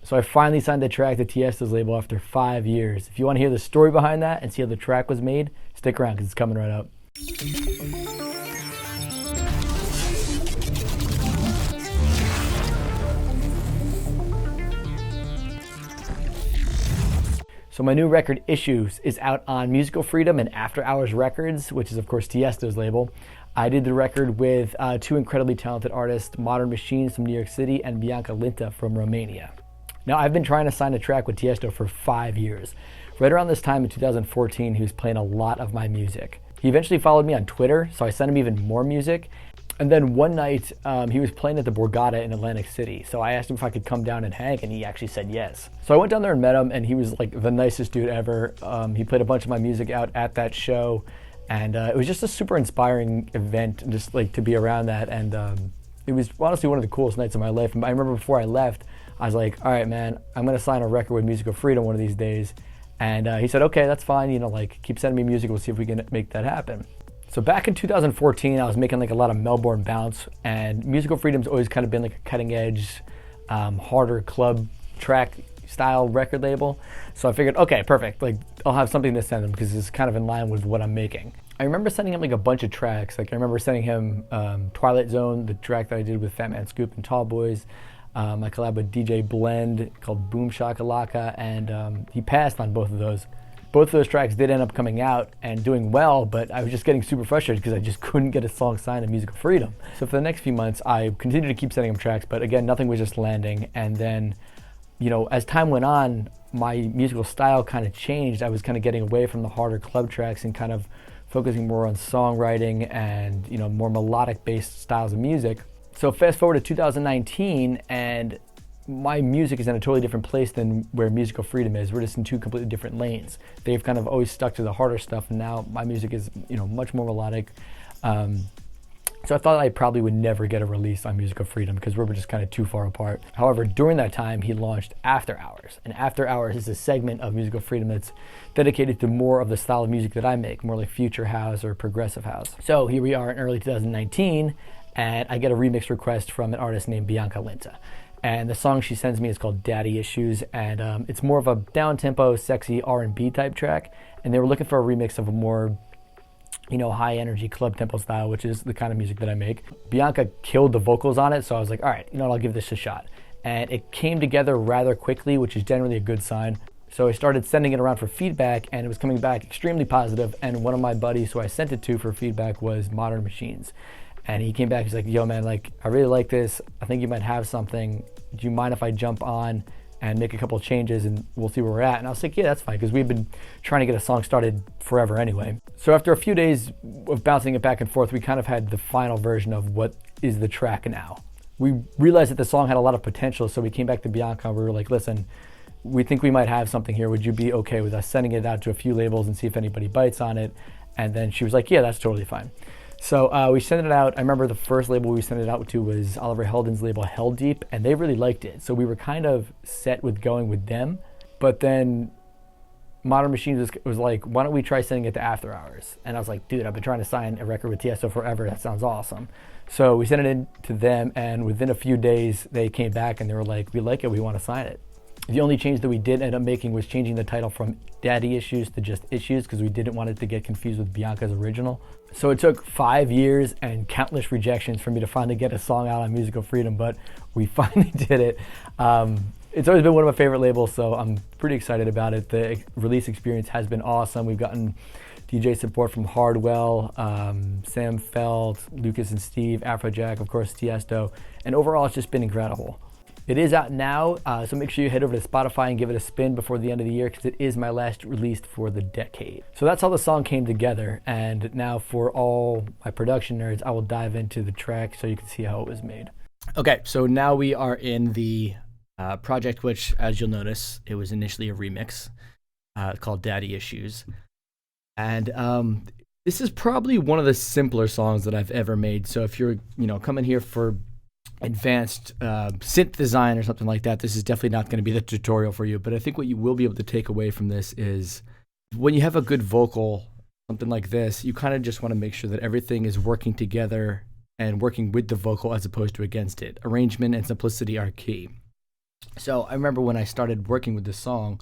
So I finally signed the track to Tiesto's label after 5 years. If you want to hear the story behind that and see how the track was made, stick around because it's coming right up. So my new record, Issues, is out on Musical Freedom and After Hours Records, which is of course Tiesto's label. I did the record with two incredibly talented artists, Modern Machines from New York City and Bianca Linta from Romania. Now I've been trying to sign a track with Tiesto for 5 years. Right around this time in 2014, he was playing a lot of my music. He eventually followed me on Twitter, so I sent him even more music. And then one night, he was playing at the Borgata in Atlantic City. So I asked him if I could come down and hang, and he actually said yes. So I went down there and met him, and he was like the nicest dude ever. He played a bunch of my music out at that show, and it was just a super inspiring event, just like to be around that. And it was honestly one of the coolest nights of my life. And I remember before I left, I was like, all right, man, I'm gonna sign a record with Musical Freedom one of these days. And he said, okay, that's fine. You know, like keep sending me music. We'll see if we can make that happen. So back in 2014, I was making like a lot of Melbourne bounce, and Musical Freedom's always kind of been like a cutting edge, harder club track style record label. So I figured, okay, perfect. Like I'll have something to send him because it's kind of in line with what I'm making. I remember sending him like a bunch of tracks. Like I remember sending him Twilight Zone, the track that I did with Fat Man Scoop and Tall Boys. I collab with DJ Blend called Boom Shakalaka, and he passed on both of those. Both of those tracks did end up coming out and doing well, but I was just getting super frustrated because I just couldn't get a song signed to Musical Freedom. So for the next few months, I continued to keep sending him tracks, but again, nothing was just landing. And then, you know, as time went on, my musical style kind of changed. I was kind of getting away from the harder club tracks and kind of focusing more on songwriting and, you know, more melodic-based styles of music. So fast forward to 2019, and my music is in a totally different place than where Musical Freedom is. We're just in two completely different lanes. They've kind of always stuck to the harder stuff, and now my music is, you know, much more melodic. So I thought I probably would never get a release on Musical Freedom because we were just kind of too far apart. However, during that time, he launched After Hours. And After Hours is a segment of Musical Freedom that's dedicated to more of the style of music that I make, more like future house or progressive house. So here we are in early 2019, and I get a remix request from an artist named Bianca Linta. And the song she sends me is called Daddy Issues, and it's more of a down-tempo, sexy R&B type track. And they were looking for a remix of a more, you know, high-energy club tempo style, which is the kind of music that I make. Bianca killed the vocals on it, so I was like, all right, you know what, I'll give this a shot. And it came together rather quickly, which is generally a good sign. So I started sending it around for feedback, and it was coming back extremely positive. And one of my buddies who I sent it to for feedback was Modern Machines. And he came back, he's like, yo man, like, I really like this. I think you might have something. Do you mind if I jump on and make a couple of changes and we'll see where we're at? And I was like, yeah, that's fine, because we've been trying to get a song started forever anyway. So after a few days of bouncing it back and forth, we kind of had the final version of what is the track now. We realized that the song had a lot of potential, so we came back to Bianca and we were like, listen, we think we might have something here. Would you be okay with us sending it out to a few labels and see if anybody bites on it? And then she was like, yeah, that's totally fine. So we sent it out. I remember the first label we sent it out to was Oliver Heldens' label Hell Deep, and they really liked it. So we were kind of set with going with them. But then Modern Machines was like, why don't we try sending it to After Hours? And I was like, dude, I've been trying to sign a record with Tiesto forever. That sounds awesome. So we sent it in to them, and within a few days, they came back and they were like, we like it, we want to sign it. The only change that we did end up making was changing the title from Daddy Issues to just Issues, because we didn't want it to get confused with Bianca's original. So it took 5 years and countless rejections for me to finally get a song out on Musical Freedom, but we finally did it. It's always been one of my favorite labels, so I'm pretty excited about it. The release experience has been awesome. We've gotten DJ support from Hardwell, Sam Feld, Lucas and Steve, Afrojack, of course Tiesto, and overall it's just been incredible. It is out now, so make sure you head over to Spotify and give it a spin before the end of the year, because it is my last release for the decade. So that's how the song came together, and now for all my production nerds, I will dive into the track so you can see how it was made. Okay, so now we are in the project, which, as you'll notice, it was initially a remix called Daddy Issues. And this is probably one of the simpler songs that I've ever made. So if you're, coming here for advanced synth design or something like that, this is definitely not going to be the tutorial for you. But I think what you will be able to take away from this is when you have a good vocal, something like this, you kind of just want to make sure that everything is working together and working with the vocal as opposed to against it. Arrangement and simplicity are key. So I remember when I started working with this song,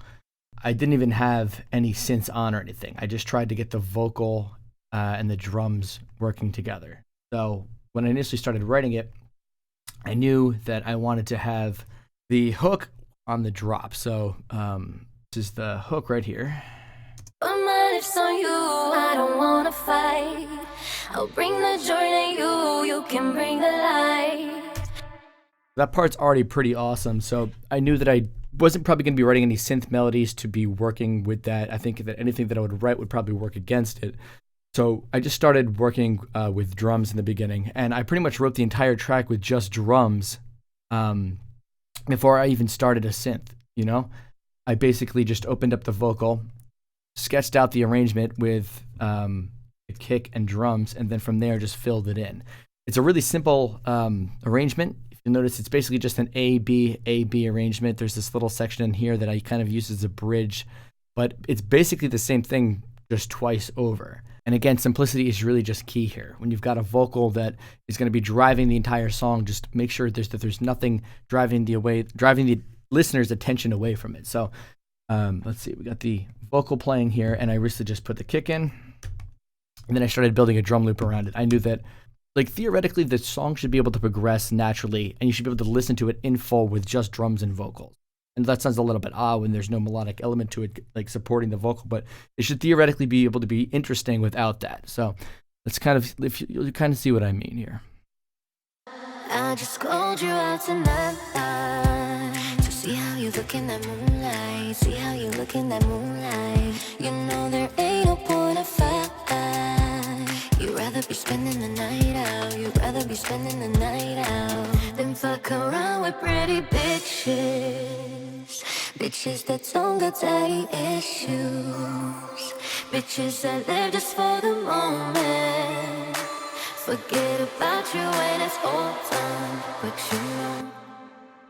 I didn't even have any synths on or anything. I just tried to get the vocal and the drums working together. So when I initially started writing it, I knew that I wanted to have the hook on the drop. So this is the hook right here. My lips on you, I don't wanna fight. I'll bring the joy to you can bring the light. That part's already pretty awesome. So I knew that I wasn't probably going to be writing any synth melodies to be working with that. I think that anything that I would write would probably work against it. So I just started working with drums in the beginning, and I pretty much wrote the entire track with just drums before I even started a synth, you know? I basically just opened up the vocal, sketched out the arrangement with a kick and drums, and then from there just filled it in. It's a really simple arrangement. If you notice, it's basically just an A-B arrangement. There's this little section in here that I kind of use as a bridge, but it's basically the same thing just twice over. And again, simplicity is really just key here. When you've got a vocal that is going to be driving the entire song, just make sure that there's nothing driving the listener's attention away from it. So let's see, we got the vocal playing here, and I recently just put the kick in, and then I started building a drum loop around it. I knew that, like, theoretically, the song should be able to progress naturally, and you should be able to listen to it in full with just drums and vocals. And that sounds a little bit odd when there's no melodic element to it, like supporting the vocal, but it should theoretically be able to be interesting without that. So let's kind of, if you kind of see what I mean here. I just called you out tonight to see how you look in that moonlight. See how you look in that moonlight. You know there ain't no point of fight. You'd rather be spending the night out. You'd rather be spending the night out than fuck around with pretty bitches. Bitches that don't got daddy issues. Bitches that live just for the moment. Forget about you when it's all done. But you know,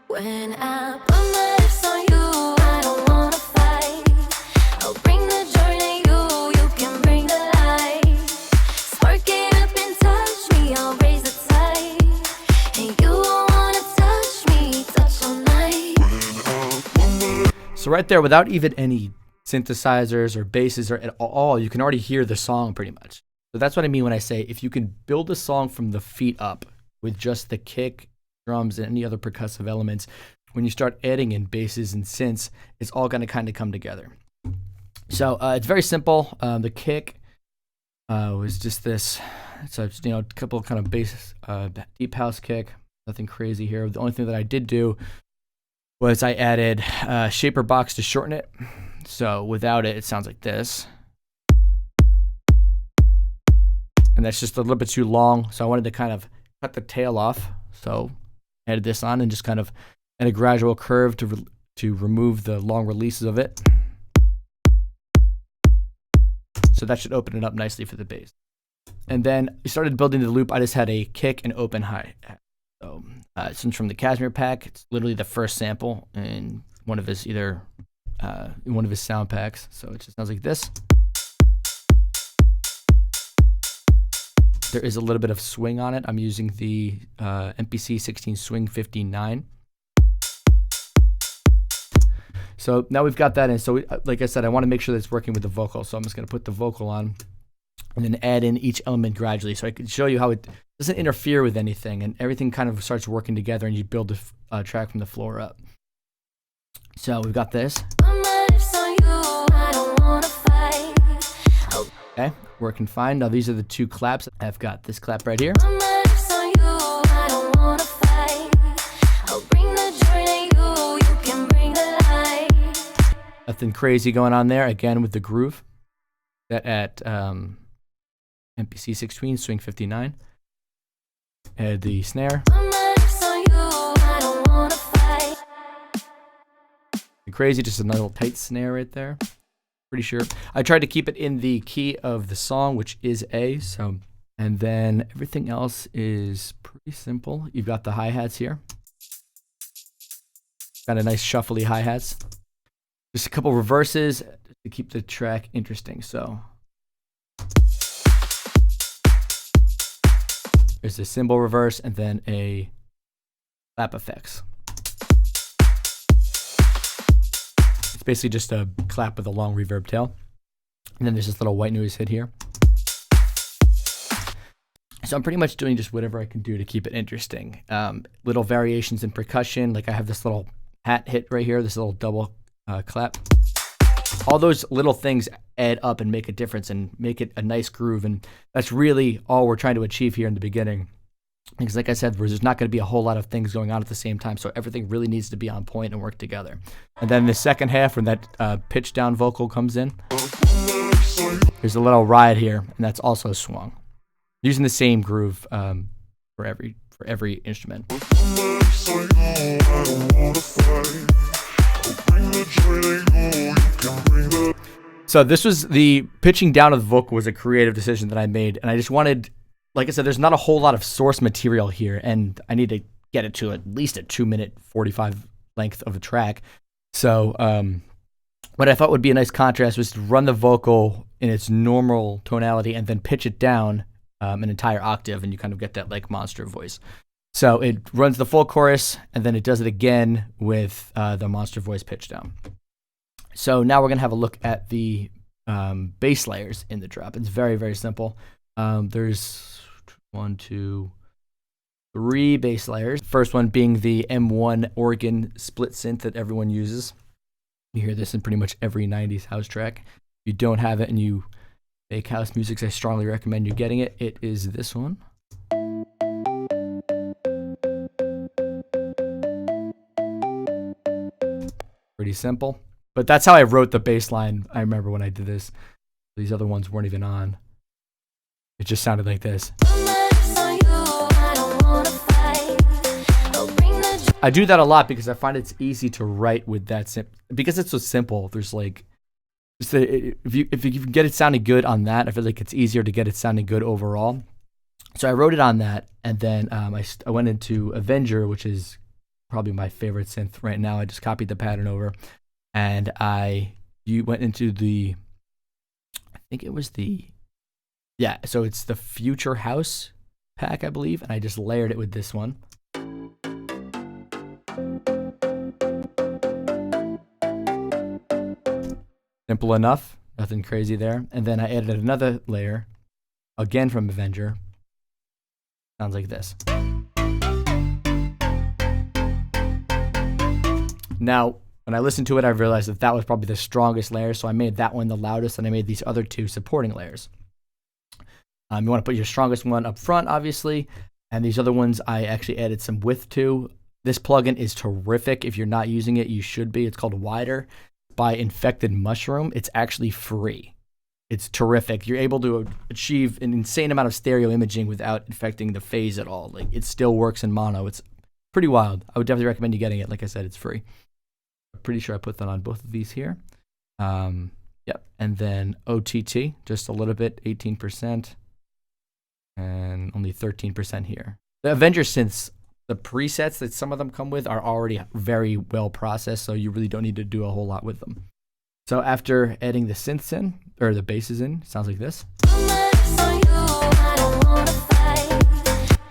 when I put my lips on you, I don't wanna fight. I'll bring the joy to you, you can bring the light. Spark it up and touch me, I'll raise the tide. And you won't wanna touch me, touch all night. So right there, without even any synthesizers or basses or at all, you can already hear the song pretty much. So that's what I mean when I say if you can build a song from the feet up with just the kick, drums, and any other percussive elements, when you start adding in basses and synths, it's all going to kind of come together. So it's very simple. The kick was just this. It's a couple of kind of bass, deep house kick. Nothing crazy here. The only thing that I did do was I added shaper box to shorten it. So without it, it sounds like this. And that's just a little bit too long, so I wanted to kind of cut the tail off. So added this on and just kind of add a gradual curve to remove the long releases of it. So that should open it up nicely for the bass. And then I started building the loop. I just had a kick and open hi. So since from the Cashmere pack, it's literally the first sample in one of his sound packs. So it just sounds like this. There is a little bit of swing on it. I'm using the MPC 16 Swing 59. So now we've got that in. So like I said, I want to make sure that it's working with the vocal. So I'm just going to put the vocal on and then add in each element gradually. So I can show you how it doesn't interfere with anything and everything kind of starts working together and you build a track from the floor up. So we've got this. Okay, working fine. Now these are the two claps. I've got this clap right here. Nothing crazy going on there. Again with the groove. That at MPC 16 Swing 59. Add the snare. Crazy, just a nice little tight snare right there. Pretty sure. I tried to keep it in the key of the song, which is A. So, and then everything else is pretty simple. You've got the hi-hats here. Got a nice shuffly hi-hats. Just a couple reverses to keep the track interesting. So there's a cymbal reverse and then a clap effects. basically just a clap with a long reverb tail. And then there's this little white noise hit here. So I'm pretty much doing just whatever I can do to keep it interesting. Little variations in percussion, like I have this little hat hit right here, this little double clap. All those little things add up and make a difference and make it a nice groove. And that's really all we're trying to achieve here in the beginning. Because like I said, there's not going to be a whole lot of things going on at the same time. So everything really needs to be on point and work together. And then the second half, when that pitch down vocal comes in, there's a little ride here, and that's also swung. Using the same groove for every instrument. So this was the pitching down of the vocal was a creative decision that I made, and I just wanted, like I said, there's not a whole lot of source material here, and I need to get it to at least a 2-minute 45 length of a track. So what I thought would be a nice contrast was to run the vocal in its normal tonality and then pitch it down an entire octave, and you kind of get that like monster voice. So it runs the full chorus, and then it does it again with the monster voice pitch down. So now we're going to have a look at the bass layers in the drop. It's very, very simple. There's 1, 2, 3 bass layers. First one being the M1 organ split synth that everyone uses. You hear this in pretty much every 90s house track. If you don't have it and you make house music, I strongly recommend you getting it. It is this one. Pretty simple. But that's how I wrote the bass line. I remember when I did this. These other ones weren't even on. It just sounded like this. I do that a lot because I find it's easy to write with that because it's so simple. There's like, if you can get it sounding good on that, I feel like it's easier to get it sounding good overall. So I wrote it on that, and then I went into Avenger, which is probably my favorite synth right now. I just copied the pattern over, and you went into the, I think it was so it's the Future House pack, I believe, and I just layered it with this one. Simple enough, nothing crazy there. And then I added another layer, again from Avenger. Sounds like this. Now, when I listened to it, I realized that was probably the strongest layer, so I made that one the loudest, and I made these other 2 supporting layers. You want to put your strongest one up front, obviously, and these other ones I actually added some width to. This plugin is terrific. If you're not using it, you should be. It's called Wider by Infected Mushroom. It's actually free. It's terrific. You're able to achieve an insane amount of stereo imaging without affecting the phase at all. Like, it still works in mono. It's pretty wild. I would definitely recommend you getting it. Like I said, it's free. I'm pretty sure I put that on both of these here. Yep. And then OTT, just a little bit, 18%. And only 13% here. The Avenger synths, the presets that some of them come with are already very well processed, so you really don't need to do a whole lot with them. So after adding the synths in, or the basses in, it sounds like this.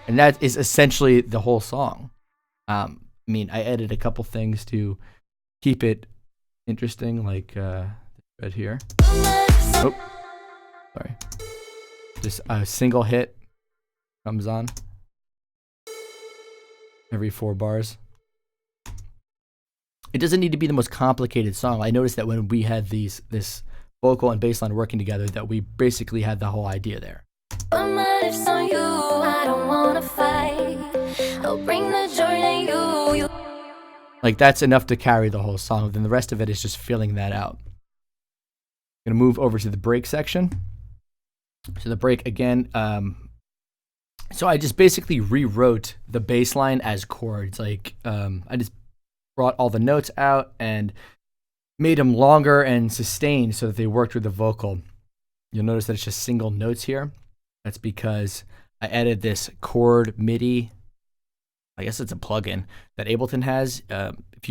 And that is essentially the whole song. I I added a couple things to keep it interesting, like right here. Oh, sorry. Just a single hit comes on every 4 bars. It doesn't need to be the most complicated song. I noticed that when we had this vocal and bass line working together, that we basically had the whole idea there. Like, that's enough to carry the whole song. Then the rest of it is just filling that out. I'm going to move over to the break section. So the break again, so I just basically rewrote the bass line as chords. Like, I just brought all the notes out and made them longer and sustained so that they worked with the vocal. You'll notice that it's just single notes here. That's because I added this chord MIDI. I guess it's a plugin that Ableton has. If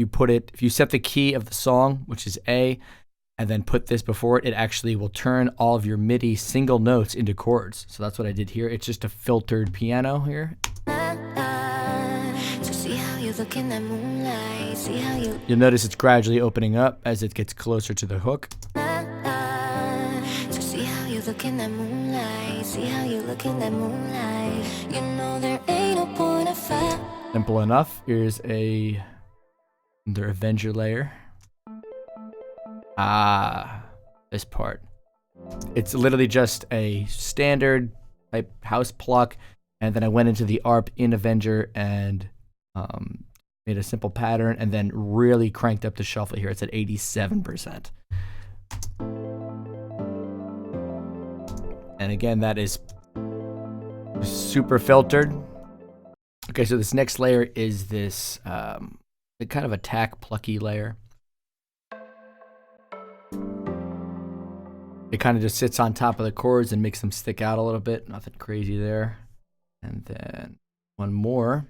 you set the key of the song, which is A, and then put this before it, it actually will turn all of your MIDI single notes into chords. So that's what I did here. It's just a filtered piano here. look in that moonlight. See how you. You'll notice it's gradually opening up as it gets closer to the hook. So see how you look in that moonlight. See how you look in that moonlight. You know there ain't no point of fight. Simple enough. Here's another Avenger layer. This part. It's literally just a standard type house pluck, and then I went into the ARP in Avenger and made a simple pattern, and then really cranked up the shuffle here. It's at 87%. And again, that is super filtered. Okay, so this next layer is this the kind of attack plucky layer. It kind of just sits on top of the chords and makes them stick out a little bit. Nothing crazy there. And then one more.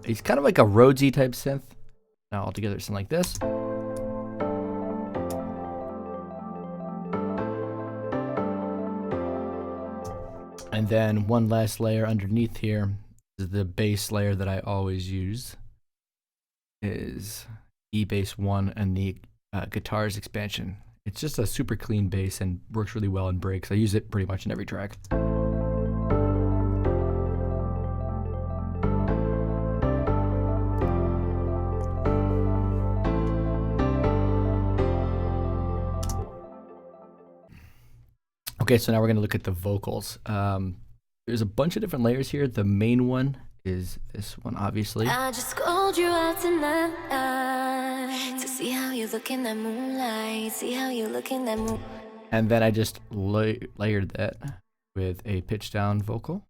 It's kind of like a Rhodesy type synth. Now altogether it's something like this. And then one last layer underneath here is the bass layer that I always use. Is E bass 1 and the guitars expansion. It's just a super clean bass and works really well in breaks. I use it pretty much in every track. Okay, so now we're going to look at the vocals. There's a bunch of different layers here. The main one is this one, obviously. I just called you out tonight to see how you look in that moonlight. See how you look in that moonlight. And then I just layered that with a pitch down vocal.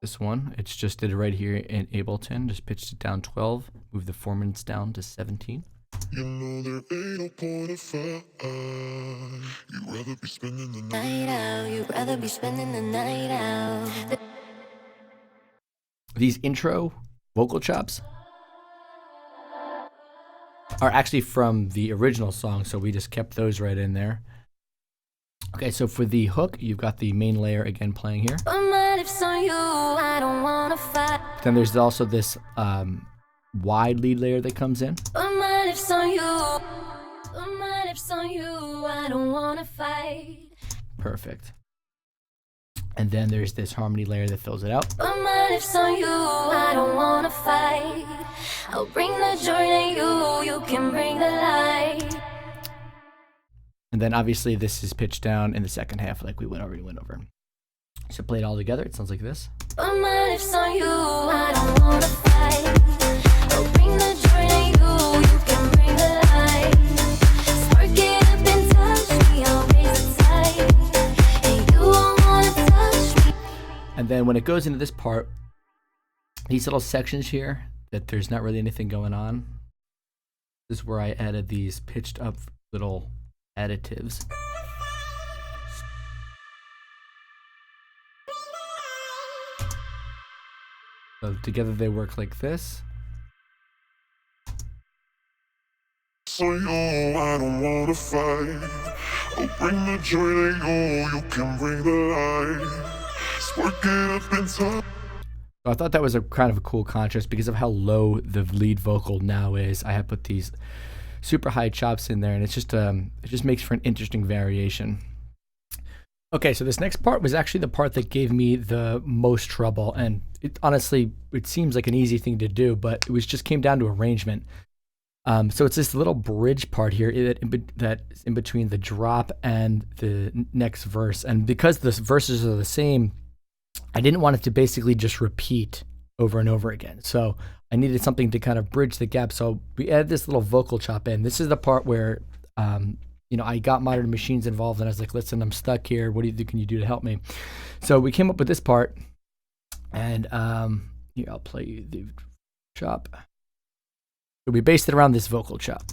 This one, it's just did it right here in Ableton. Just pitched it down 12, moved the formants down to 17. You know there ain't no point of fight. You'd rather be spending the Night out, you'd rather be spending the night out. These intro vocal chops are actually from the original song, so we just kept those right in there. Okay, so for the hook, you've got the main layer again playing here. Put my lips on you, I don't wanna fight. Then there's also this wide lead layer that comes in. Put my lips on you, put my lips on you, I don't wanna fight. Perfect. And then there's this harmony layer that fills it out. Put my lips on you, I don't wanna fight. I'll bring the joy to you, you can bring the light. And then obviously this is pitched down in the second half like we already went over. So play it all together, it sounds like this. Put my lips on you, I don't wanna fight. I'll bring the joy to you, you can bring the light. Spark it up and touch me, I'll raise the tide. And you won't wanna touch me. And then when it goes into this part, these little sections here that there's not really anything going on, this is where I added these pitched up little additives. So together they work like this. So you, I don't wanna fight. I'll bring the joy to you, you can bring the light. Spark it up and touch. So I thought that was a kind of a cool contrast because of how low the lead vocal now is. I have put these super high chops in there, and it's just it just makes for an interesting variation. Okay, so this next part was actually the part that gave me the most trouble, and honestly, it seems like an easy thing to do, but it just came down to arrangement. So it's this little bridge part here that's in between the drop and the next verse, and because the verses are the same, I didn't want it to basically just repeat over and over again. So I needed something to kind of bridge the gap. So we added this little vocal chop in. This is the part where, I got Modern Machines involved, and I was like, listen, I'm stuck here. What can you do to help me? So we came up with this part, and here, I'll play you the chop. So we based it around this vocal chop.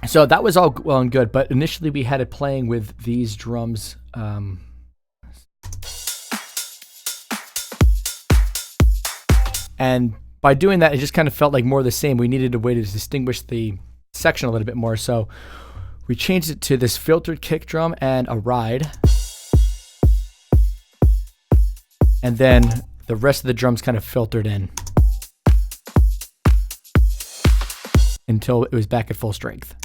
So that was all well and good, but initially we had it playing with these drums. And by doing that, it just kind of felt like more of the same. We needed a way to distinguish the section a little bit more. So we changed it to this filtered kick drum and a ride. And then the rest of the drums kind of filtered in until it was back at full strength.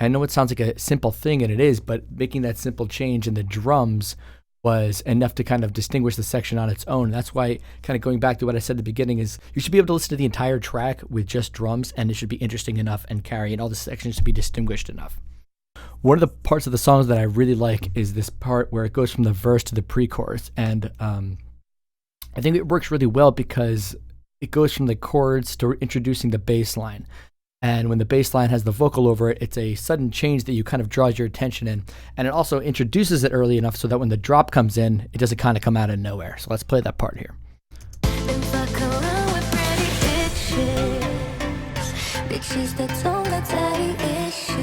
I know it sounds like a simple thing, and it is, but making that simple change in the drums was enough to kind of distinguish the section on its own. That's why, kind of going back to what I said at the beginning, is you should be able to listen to the entire track with just drums, and it should be interesting enough and carry, and all the sections should be distinguished enough. One of the parts of the songs that I really like is this part where it goes from the verse to the pre-chorus, and I think it works really well because it goes from the chords to introducing the bass line. And when the bass line has the vocal over it, it's a sudden change that you kind of draws your attention in. And it also introduces it early enough so that when the drop comes in, it doesn't kind of come out of nowhere. So let's play that part here. Bitches that don't got daddy issues.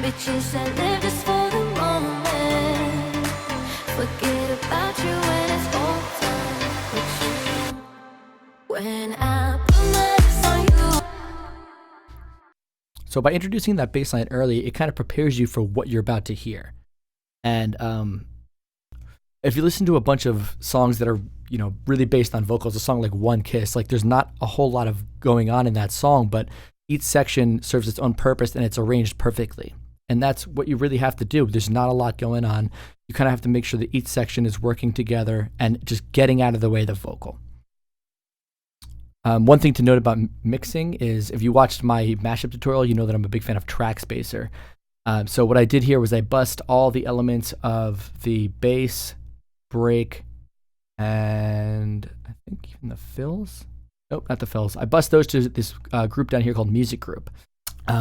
Bitches that live just for the moment. Forget about you when it's all time. When I put my lips on you. So by introducing that bass line early, it kind of prepares you for what you're about to hear. And if you listen to a bunch of songs that are, really based on vocals, a song like One Kiss, like there's not a whole lot of going on in that song, but each section serves its own purpose and it's arranged perfectly. And that's what you really have to do. There's not a lot going on. You kind of have to make sure that each section is working together and just getting out of the way of the vocal. One thing to note about mixing is if you watched my mashup tutorial, you know that I'm a big fan of track spacer. So what I did here was I bussed all the elements of the bass, break, and I think even the fills. Nope, not the fills. I bussed those to this group down here called Music Group.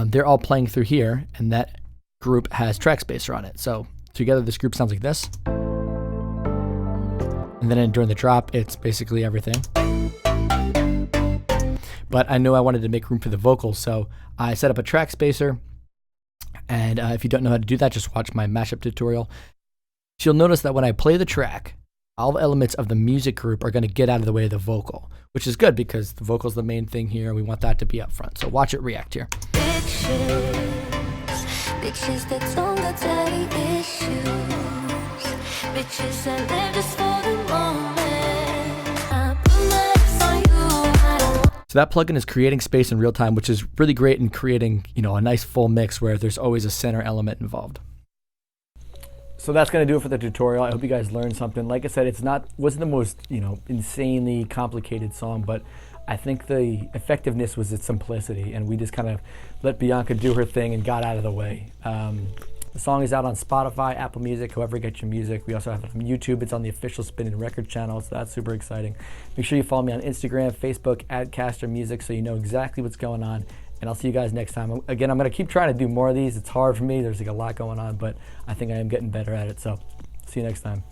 They're all playing through here, and that group has track spacer on it. So together this group sounds like this. And then during the drop, it's basically everything. But I know I wanted to make room for the vocals, so I set up a track spacer. And if you don't know how to do that, just watch my mashup tutorial. You'll notice that when I play the track, all the elements of the music group are going to get out of the way of the vocal, which is good because the vocal's the main thing here. We want that to be up front. So watch it react here. Bitches that don't got daddy issues. Bitches that live just for the moment. I put my lips on you. I don't. So that plugin is creating space in real time, which is really great in creating, a nice full mix where there's always a center element involved. So that's going to do it for the tutorial. I hope you guys learned something. Like I said, wasn't the most, insanely complicated song, but I think the effectiveness was its simplicity, and we just kind of let Bianca do her thing and got out of the way. The song is out on Spotify, Apple Music, however you get your music. We also have it on YouTube. It's on the official Spinning Record channel, so that's super exciting. Make sure you follow me on Instagram, Facebook, @Kastra Music, so you know exactly what's going on. And I'll see you guys next time. Again, I'm going to keep trying to do more of these. It's hard for me. There's a lot going on, but I think I am getting better at it. So see you next time.